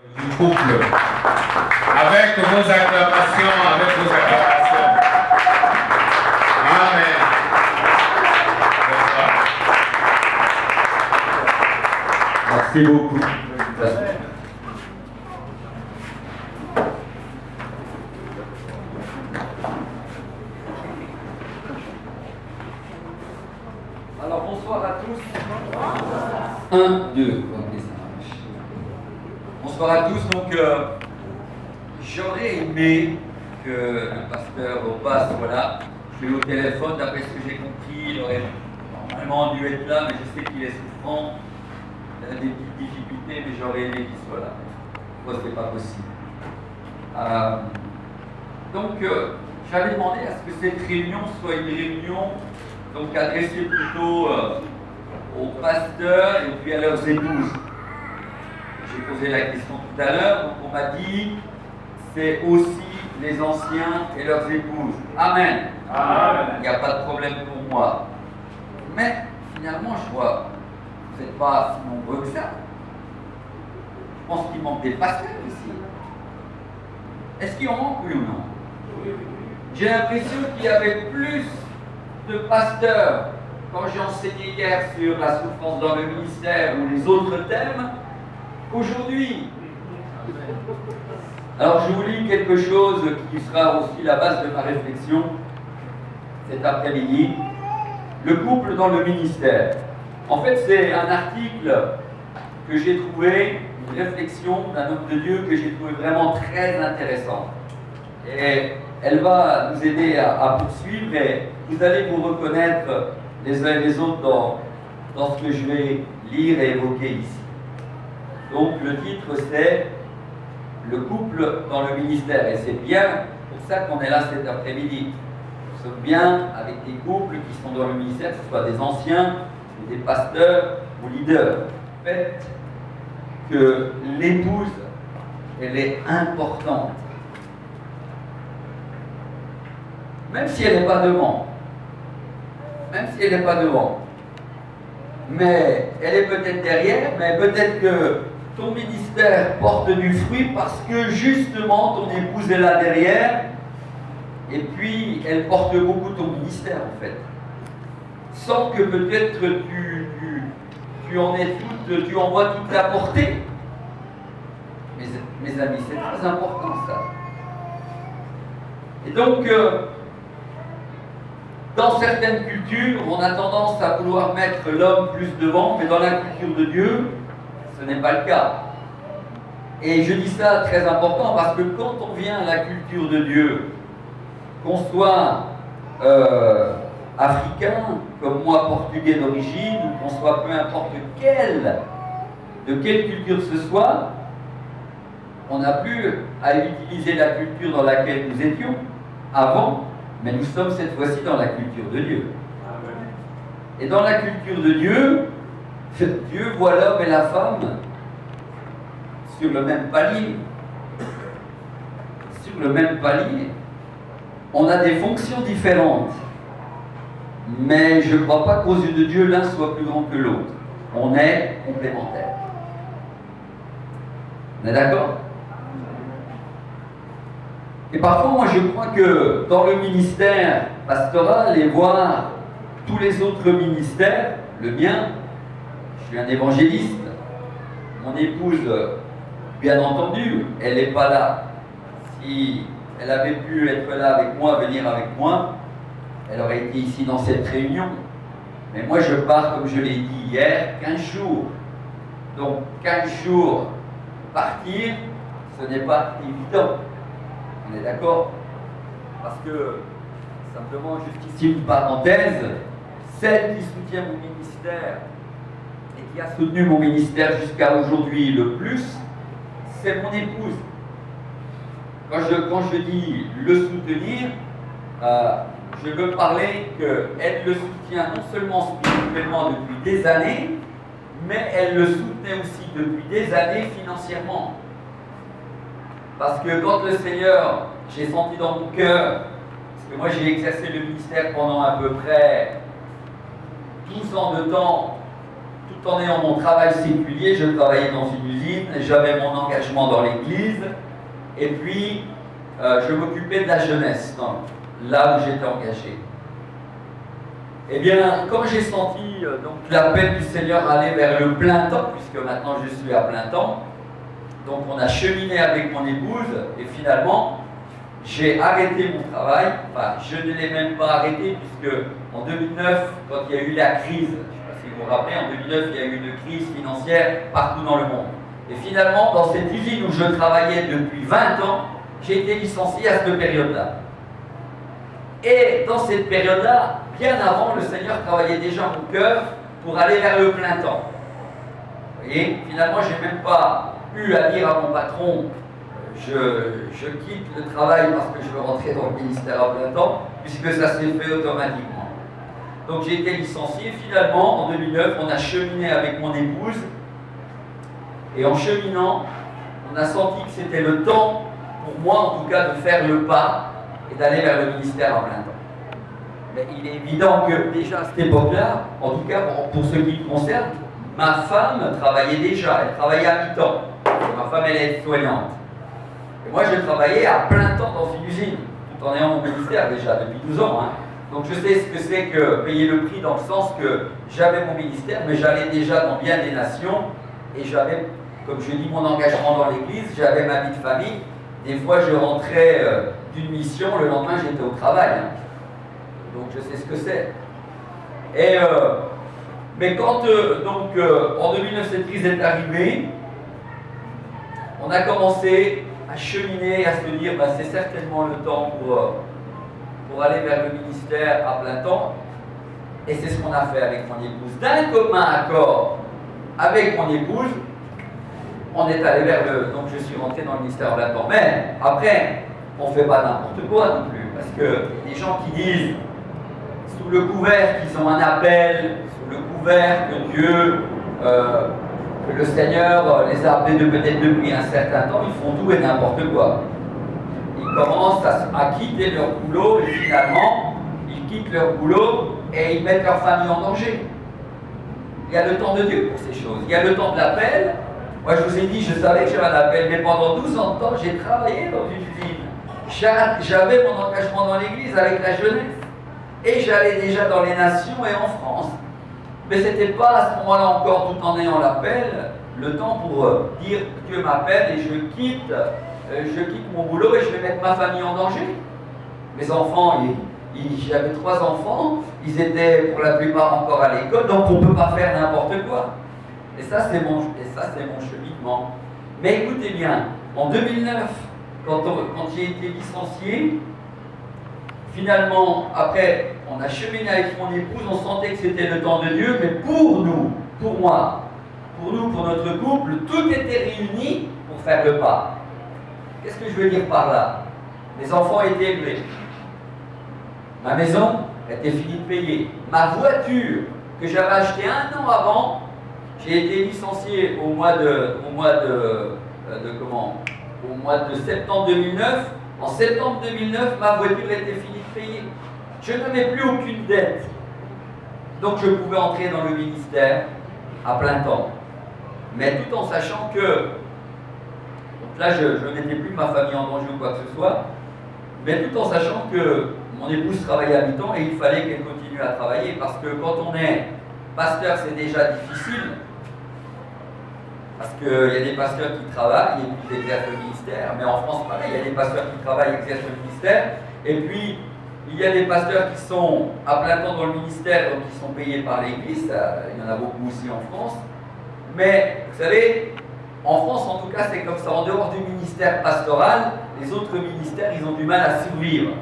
Du couple. Avec vos acclamations, avec vos acclamations. Amen. Merci beaucoup. Alors bonsoir à tous. 1, 2. Bonsoir à tous. Donc j'aurais aimé que le pasteur Opa soit là. Je l'ai au téléphone, d'après ce que j'ai compris, il aurait normalement dû être là, mais je sais qu'il est souffrant. Il a des petites difficultés, mais j'aurais aimé qu'il soit là. Moi, ce n'est pas possible. J'avais demandé à ce que cette réunion soit une réunion donc adressée plutôt aux pasteurs et puis à leurs épouses. J'ai posé la question tout à l'heure, donc on m'a dit c'est aussi les anciens et leurs épouses. Amen. Amen. Il n'y a pas de problème pour moi. Mais finalement, je vois, vous n'êtes pas si nombreux que ça. Je pense qu'il manque des pasteurs ici. Est-ce qu'il en manque, oui ou non? J'ai l'impression qu'il y avait plus de pasteurs quand j'ai enseigné hier sur la souffrance dans le ministère ou les autres thèmes qu'aujourd'hui. Alors je vous lis quelque chose qui sera aussi la base de ma réflexion cet après-midi. Le couple dans le ministère. En fait, c'est un article que j'ai trouvé, une réflexion d'un homme de Dieu que j'ai trouvé vraiment très intéressante. Et elle va nous aider à poursuivre et vous allez vous reconnaître les uns et les autres dans ce que je vais lire et évoquer ici. Donc le titre c'est « Le couple dans le ministère » et c'est bien pour ça qu'on est là cet après-midi. Nous sommes bien avec des couples qui sont dans le ministère, que ce soit des anciens, ou des pasteurs ou leaders. Faites que l'épouse, elle est importante. Même si elle n'est pas devant. Même si elle n'est pas devant. Mais elle est peut-être derrière, mais peut-être que ton ministère porte du fruit parce que justement ton épouse est là derrière et puis elle porte beaucoup ton ministère en fait. Sans que peut-être tu en aies toute, tu en vois toute la portée. Mes amis, c'est très important ça. Et donc, dans certaines cultures, on a tendance à vouloir mettre l'homme plus devant, mais dans la culture de Dieu, ce n'est pas le cas. Et je dis ça très important parce que quand on vient à la culture de Dieu, qu'on soit africain, comme moi portugais d'origine, ou qu'on soit peu importe de quelle culture ce soit, on n'a plus à utiliser la culture dans laquelle nous étions avant, mais nous sommes cette fois-ci dans la culture de Dieu. Et dans la culture de Dieu, Dieu voit l'homme et la femme sur le même palier. Sur le même palier. On a des fonctions différentes. Mais je ne crois pas qu'aux yeux de Dieu, l'un soit plus grand que l'autre. On est complémentaires. On est d'accord? Et parfois, moi, je crois que dans le ministère pastoral et voir tous les autres ministères, le mien, je suis un évangéliste, mon épouse, bien entendu, elle n'est pas là. Si elle avait pu être là avec moi, venir avec moi, elle aurait été ici dans cette réunion. Mais moi, je pars, comme je l'ai dit hier, 15 jours. Donc, 15 jours, partir, ce n'est pas évident. On est d'accord? Parce que, simplement, juste ici une parenthèse, celle qui soutient mon ministère et qui a soutenu mon ministère jusqu'à aujourd'hui le plus, c'est mon épouse. Quand je dis le soutenir, je veux parler qu'elle le soutient non seulement spirituellement depuis des années, mais elle le soutenait aussi depuis des années financièrement. Parce que quand le Seigneur, j'ai senti dans mon cœur, parce que moi j'ai exercé le ministère pendant à peu près 12 ans de temps, tout en ayant mon travail séculier, je travaillais dans une usine, j'avais mon engagement dans l'église, et puis je m'occupais de la jeunesse, là où j'étais engagé. Eh bien, quand j'ai senti donc l'appel du Seigneur à aller vers le plein temps, puisque maintenant je suis à plein temps, donc on a cheminé avec mon épouse, et finalement, j'ai arrêté mon travail. Enfin, je ne l'ai même pas arrêté, puisque en 2009, quand il y a eu la crise, je ne sais pas si vous vous rappelez, en 2009, il y a eu une crise financière partout dans le monde. Et finalement, dans cette usine où je travaillais depuis 20 ans, j'ai été licencié à cette période-là. Et dans cette période-là, bien avant, le Seigneur travaillait déjà mon cœur pour aller vers le plein temps. Vous voyez, finalement, je n'ai même pas eu à dire à mon patron, je quitte le travail parce que je veux rentrer dans le ministère à plein temps, puisque ça s'est fait automatiquement. Donc j'ai été licencié. Finalement, en 2009, on a cheminé avec mon épouse, et en cheminant, on a senti que c'était le temps, pour moi en tout cas, de faire le pas et d'aller vers le ministère à plein temps. Mais il est évident que déjà à cette époque-là, en tout cas pour ce qui me concerne, ma femme travaillait déjà, elle travaillait à mi-temps. Ma femme, elle est soignante. Et moi, je travaillais à plein temps dans une usine, tout en ayant mon ministère déjà depuis 12 ans. Donc je sais ce que c'est que payer le prix, dans le sens que j'avais mon ministère, mais j'allais déjà dans bien des nations, et j'avais, comme je dis, mon engagement dans l'église, j'avais ma vie de famille. Des fois, je rentrais d'une mission, le lendemain, j'étais au travail. Donc je sais ce que c'est. Et mais quand en 2009 cette crise est arrivée, on a commencé à cheminer, à se dire c'est certainement le temps pour aller vers le ministère à plein temps. Et c'est ce qu'on a fait avec mon épouse. D'un commun accord avec mon épouse, on est allé vers donc je suis rentré dans le ministère à plein temps. Mais après, on ne fait pas n'importe quoi non plus. Parce que les gens qui disent, sous le couvert qu'ils ont un appel, sous le couvert que Dieu, que le Seigneur les a appelés peut-être depuis un certain temps, ils font tout et n'importe quoi. Ils commencent à quitter leur boulot, et finalement, ils quittent leur boulot et ils mettent leur famille en danger. Il y a le temps de Dieu pour ces choses. Il y a le temps de l'appel. Moi, je vous ai dit, je savais que j'avais un appel, mais pendant 12 ans de temps, j'ai travaillé dans une usine. J'avais mon engagement dans l'église avec la jeunesse. Et j'allais déjà dans les nations et en France. Mais ce n'était pas à ce moment-là encore, tout en ayant l'appel, le temps pour dire Dieu m'appelle et je quitte mon boulot et je vais mettre ma famille en danger. Mes enfants, j'avais 3 enfants, ils étaient pour la plupart encore à l'école, donc on ne peut pas faire n'importe quoi. Et ça, c'est mon cheminement. Mais écoutez bien, en 2009, quand j'ai été licencié, finalement, après, on a cheminé avec mon épouse, on sentait que c'était le temps de Dieu, mais pour nous, pour moi, pour nous, pour notre couple, tout était réuni pour faire le pas. Qu'est-ce que je veux dire par là? Mes enfants étaient élevés. Ma maison était finie de payer. Ma voiture, que j'avais achetée 1 an avant, j'ai été licencié au mois de septembre 2009. En septembre 2009, ma voiture était finie de payer. Je n'avais plus aucune dette. Donc je pouvais entrer dans le ministère à plein temps. Mais tout en sachant que, donc là je ne mettais plus ma famille en danger ou quoi que ce soit, mais tout en sachant que mon épouse travaillait à mi-temps et il fallait qu'elle continue à travailler, parce que quand on est pasteur, c'est déjà difficile. Parce qu'il y a des pasteurs qui travaillent et puis ils exercent le ministère. Mais en France, pareil, il y a des pasteurs qui travaillent et exercent le ministère. Et puis, il y a des pasteurs qui sont à plein temps dans le ministère, donc qui sont payés par l'Église. Il y en a beaucoup aussi en France. Mais, vous savez, en France, en tout cas, c'est comme ça. En dehors du ministère pastoral, les autres ministères, ils ont du mal à survivre.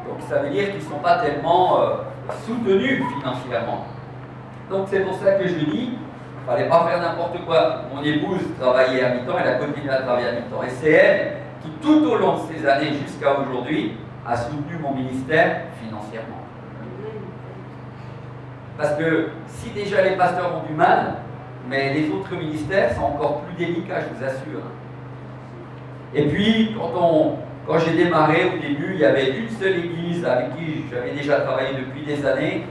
Donc, ça veut dire qu'ils ne sont pas tellement soutenus financièrement. Donc, c'est pour ça que je dis, il ne fallait pas faire n'importe quoi. Mon épouse travaillait à mi-temps, elle a continué à travailler à mi-temps. Et c'est elle qui, tout au long de ces années jusqu'à aujourd'hui, a soutenu mon ministère financièrement. Parce que si déjà les pasteurs ont du mal, mais les autres ministères sont encore plus délicats, je vous assure. Et puis, quand j'ai démarré au début, il y avait une seule église avec qui j'avais déjà travaillé depuis des années,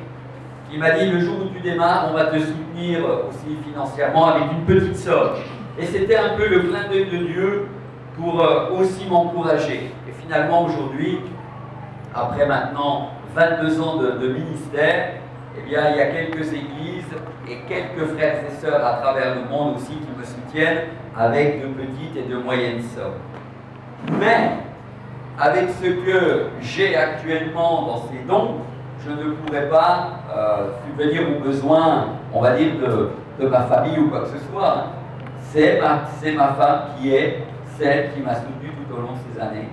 qui m'a dit le jour où tu démarres, on va te soutenir aussi financièrement avec une petite somme. Et c'était un peu le clin d'œil de Dieu pour aussi m'encourager. Et finalement aujourd'hui, après maintenant 22 ans de ministère, eh bien, il y a quelques églises et quelques frères et sœurs à travers le monde aussi qui me soutiennent avec de petites et de moyennes sommes. Mais avec ce que j'ai actuellement dans ces dons, je ne pourrais pas subvenir aux besoins, on va dire, de ma famille ou quoi que ce soit. Hein. C'est ma femme qui est celle qui m'a soutenu tout au long de ces années.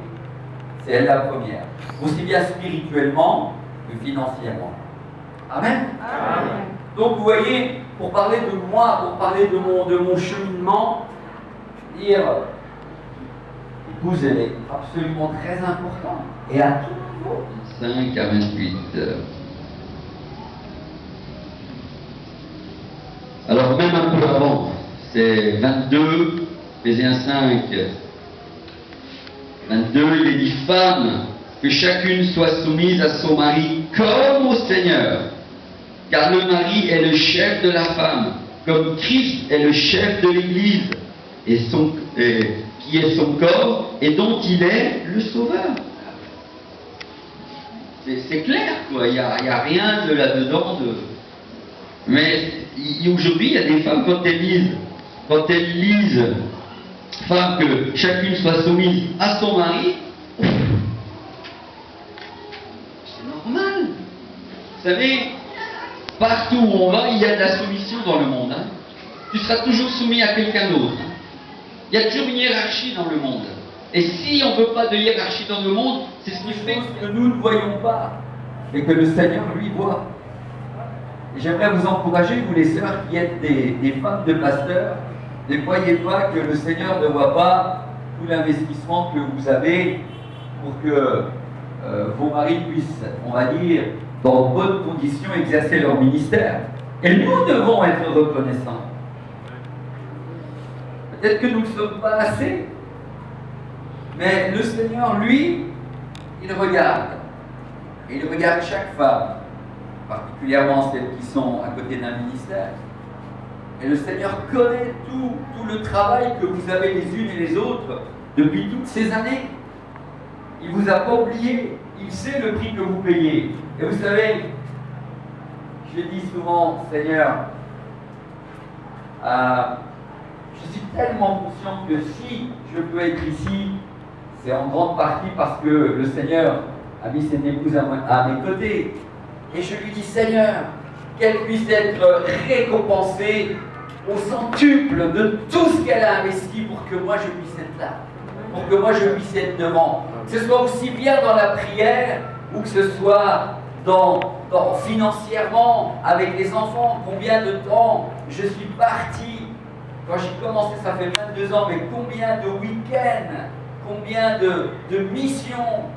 C'est elle la première. Aussi bien spirituellement que financièrement. Amen. Amen. Donc vous voyez, pour parler de moi, pour parler de mon cheminement, dire épouse, elle est absolument très importante. Et à tout niveau. 5 à 28. Alors même un peu avant, c'est 22, Éphésiens 5, 22, il est dit femme, que chacune soit soumise à son mari comme au Seigneur. Car le mari est le chef de la femme, comme Christ est le chef de l'Église, qui est son corps et dont il est le sauveur. C'est clair, quoi. Il n'y a rien de là-dedans. Mais aujourd'hui, il y a des femmes, quand elles lisent femme, que chacune soit soumise à son mari, c'est normal. Vous savez, partout où on va, il y a de la soumission dans le monde. Hein. Tu seras toujours soumis à quelqu'un d'autre. Hein. Il y a toujours une hiérarchie dans le monde. Et si on ne veut pas de hiérarchie dans le monde, c'est ce qui fait que nous ne voyons pas. Et que le Seigneur, lui, voit. Et j'aimerais vous encourager, vous les sœurs qui êtes des femmes de pasteurs, ne croyez pas que le Seigneur ne voit pas tout l'investissement que vous avez pour que vos maris puissent, on va dire, dans de bonnes conditions, exercer leur ministère. Et nous devons être reconnaissants. Peut-être que nous ne sommes pas assez, mais le Seigneur, lui, il regarde. Et il regarde chaque femme, particulièrement celles qui sont à côté d'un ministère. Et le Seigneur connaît tout le travail que vous avez les unes et les autres depuis toutes ces années. Il ne vous a pas oublié. Il sait le prix que vous payez. Et vous savez, je dis souvent, Seigneur, je suis tellement conscient que si je peux être ici, c'est en grande partie parce que le Seigneur a mis son épouse à mes côtés. Et je lui dis, Seigneur, qu'elle puisse être récompensée au centuple de tout ce qu'elle a investi pour que moi je puisse être là, pour que moi je puisse être devant. Que ce soit aussi bien dans la prière ou que ce soit financièrement avec les enfants. Combien de temps je suis parti, quand j'ai commencé, ça fait 22 ans, mais combien de week-ends, combien de missions.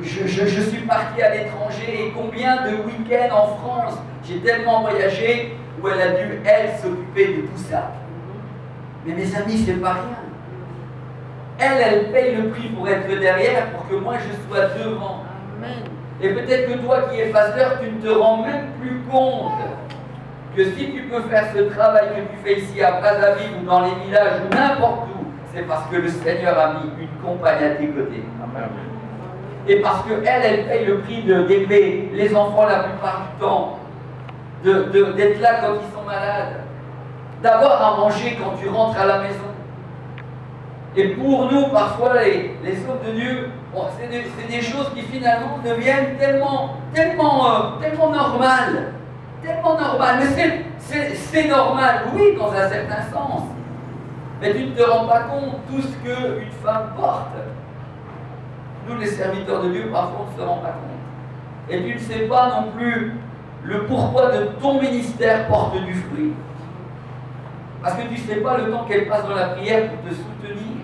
Je suis parti à l'étranger et combien de week-ends en France. J'ai tellement voyagé où elle a dû, elle, s'occuper de tout ça. Mais mes amis, c'est pas rien. Elle paye le prix pour être derrière, pour que moi je sois devant. Amen. Et peut-être que toi qui es pasteur, tu ne te rends même plus compte que si tu peux faire ce travail que tu fais ici à Brazzaville ou dans les villages ou n'importe où, c'est parce que le Seigneur a mis une compagne à tes côtés. Amen. Et parce qu'elle paye le prix d'élever les enfants la plupart du temps, d'être là quand ils sont malades, d'avoir à manger quand tu rentres à la maison. Et pour nous, parfois, les hommes de Dieu, c'est des choses qui finalement deviennent tellement normales. Tellement normales. Mais c'est normal, oui, dans un certain sens. Mais tu ne te rends pas compte de tout ce qu'une femme porte. Nous, les serviteurs de Dieu, parfois, on ne se rend pas compte. Et tu ne sais pas non plus le pourquoi de ton ministère porte du fruit. Parce que tu ne sais pas le temps qu'elle passe dans la prière pour te soutenir.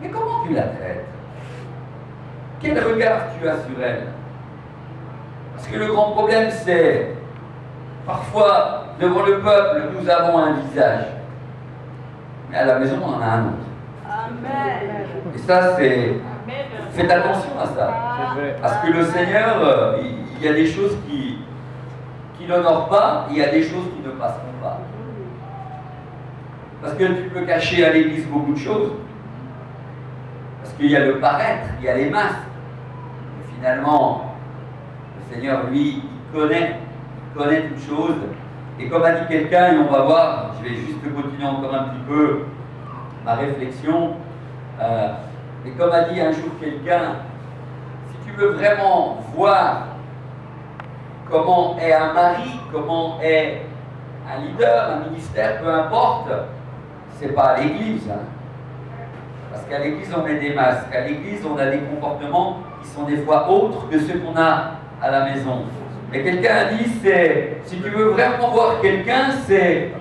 Mais comment tu la traites? Quel regard tu as sur elle? Parce que le grand problème, c'est parfois, devant le peuple, nous avons un visage. Mais à la maison, on en a un autre. Amen. Et ça, c'est... Amen. Faites attention à ça. C'est vrai. Parce que le Seigneur, il y a des choses qui n'honorent pas, il y a des choses qui ne passeront pas. Parce que tu peux cacher à l'église beaucoup de choses. Parce qu'il y a le paraître, il y a les masques. Mais finalement, le Seigneur, lui, il connaît toutes choses. Et comme a dit quelqu'un, et on va voir, je vais juste continuer encore un petit peu ma réflexion. Et comme a dit un jour quelqu'un, si tu veux vraiment voir comment est un mari, comment est un leader, un ministère, peu importe, c'est pas à l'église. Hein. Parce qu'à l'église, on met des masques. À l'église, on a des comportements qui sont des fois autres que ceux qu'on a à la maison. Mais quelqu'un a dit, si tu veux vraiment voir quelqu'un, c'est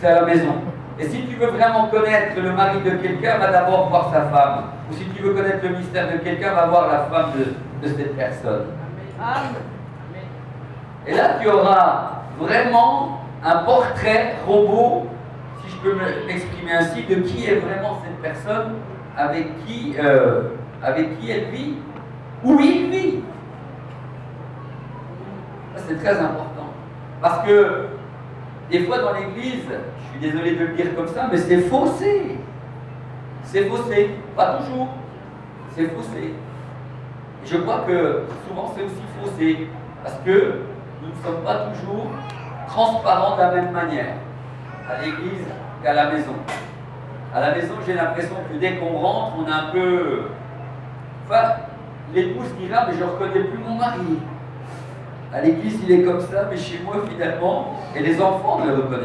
à la maison. Et si tu veux vraiment connaître le mari de quelqu'un, va d'abord voir sa femme. Ou si tu veux connaître le mystère de quelqu'un, va voir la femme de cette personne. Et là, tu auras vraiment un portrait robot, si je peux m'exprimer ainsi, de qui est vraiment cette personne, avec qui elle vit, où il vit. Ça, c'est très important. Parce que, des fois dans l'église, je suis désolé de le dire comme ça, mais c'est faussé. C'est faussé. Pas toujours. C'est faussé. Et je crois que souvent c'est aussi faussé. Parce que nous ne sommes pas toujours transparents de la même manière. À l'église qu'à la maison. À la maison, j'ai l'impression que dès qu'on rentre, on est un peu... Enfin, l'épouse dira, mais je ne reconnais plus mon mari. À l'église, il est comme ça, mais chez moi, finalement, et les enfants ne le reconnaissent